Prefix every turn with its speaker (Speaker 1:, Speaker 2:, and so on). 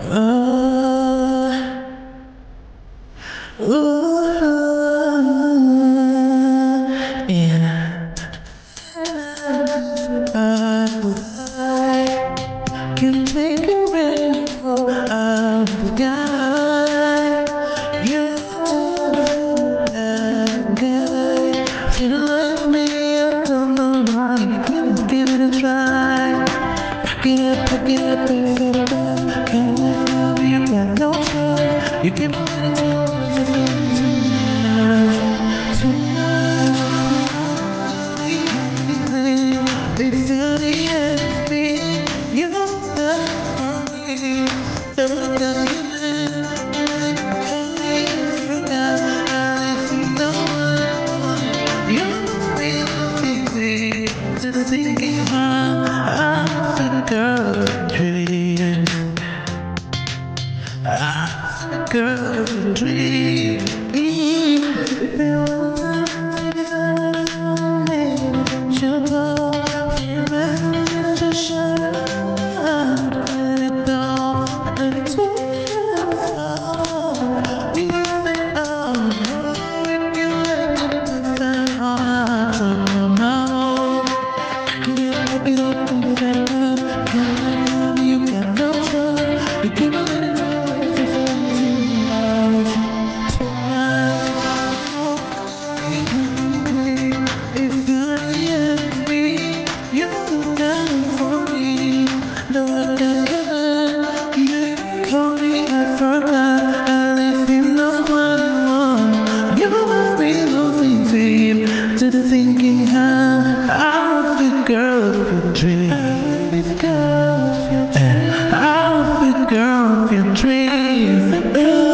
Speaker 1: Oh, yeah. I can make a rainbow out of the sky. You're the guy. Feel like me, I don't know why. Give it a try. Pick it up, pick it up, pick it up. Can I love you? Got no choice. You can put it It's really happy. You got me. Don't got to the thinking I'm a girl dream. I'm a girl dream. To the thinking I'm the girl of your dream. I'm the girl of your dream. I'm the girl of your dream.